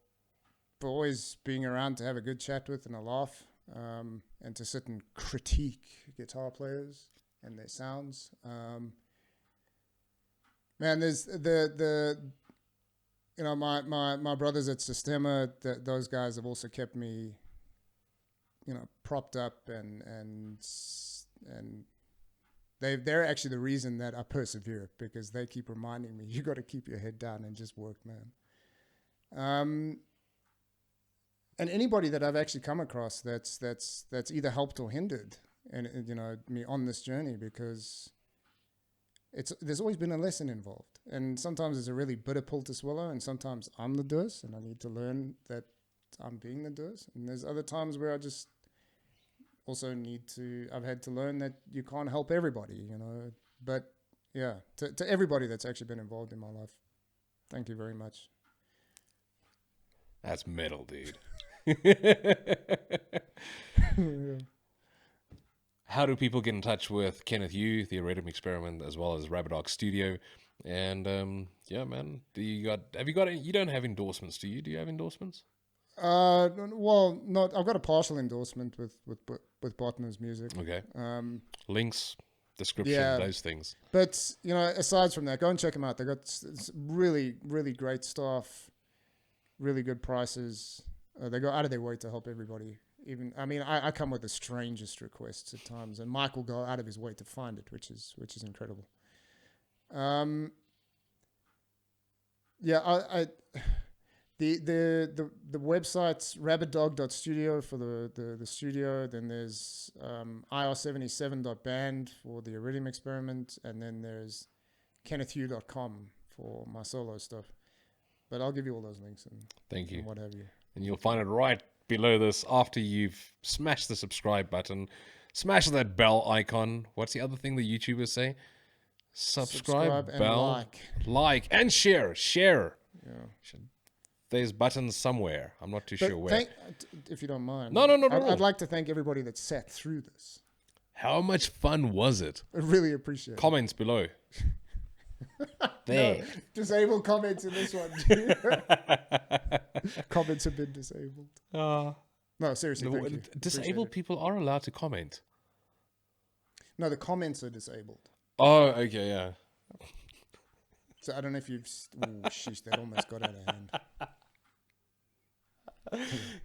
always being around to have a good chat with and a laugh, and to sit and critique guitar players and their sounds. Man, there's my brothers at Sistema, those guys have also kept me propped up, and they're actually the reason that I persevere, because they keep reminding me, you got to keep your head down and just work, man. And anybody that I've actually come across that's either helped or hindered, and me on this journey, because there's always been a lesson involved, and sometimes it's a really bitter pill to swallow, and sometimes I'm the dose, and I need to learn that I'm being the dose, and there's other times where I just also I've had to learn that you can't help everybody, but yeah, to everybody that's actually been involved in my life, thank you very much. That's metal, dude. how do people get in touch with Kenneth Hugh, the Iridium Experiment, as well as Rabid Dog Studio? And yeah, man, have you got any, you don't have endorsements, do you? Do you have endorsements? Well, not. I've got a partial endorsement with Botner's music. Okay. Links, description, Yeah. those things. But you know, aside from that, go and check them out. They got really, really great staff, really good prices. They go out of their way to help everybody. Even, I mean, I come with the strangest requests at times, and Mike will go out of his way to find it, which is incredible. Yeah, the website's rabiddog.studio for the studio. Then there's ir77.band for the Iridium Experiment, and then there's kennethhugh.com for my solo stuff. But I'll give you all those links and Thank you. and what have you. And you'll find it right below this after you've smashed the subscribe button, smash that bell icon. What's the other thing the YouTubers say? Subscribe and bell, like, and share. Yeah. There's buttons somewhere. I'm not too sure where. If you don't mind. No. I'd like to thank everybody that sat through this. How much fun was it? I really appreciate it. Comments below. There. No, disabled comments in this one. Comments have been disabled. No, seriously, thank you. Disabled people are allowed to comment. No, the comments are disabled. Oh, okay, yeah. So I don't know if you've... Oh, sheesh, that almost got out of hand.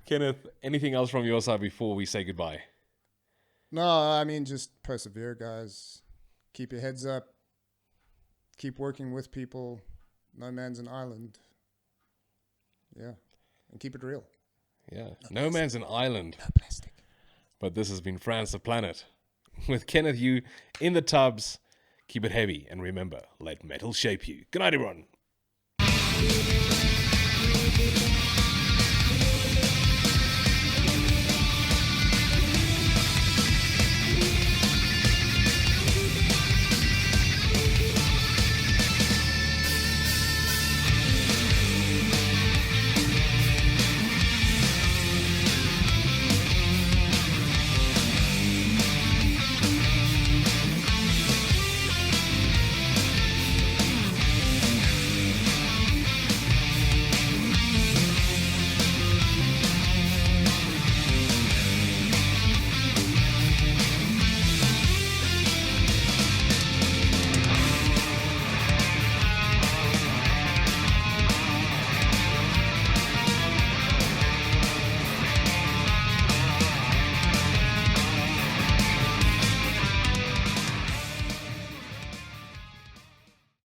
Kenneth, anything else from your side before we say goodbye? No, I mean, just persevere, guys. Keep your heads up. Keep working with people. No man's an island. Yeah. And keep it real. Yeah. No man's an island. No plastic. But this has been France the Planet. With Kenneth Hugh in the tubs. Keep it heavy. And remember, let metal shape you. Good night, everyone.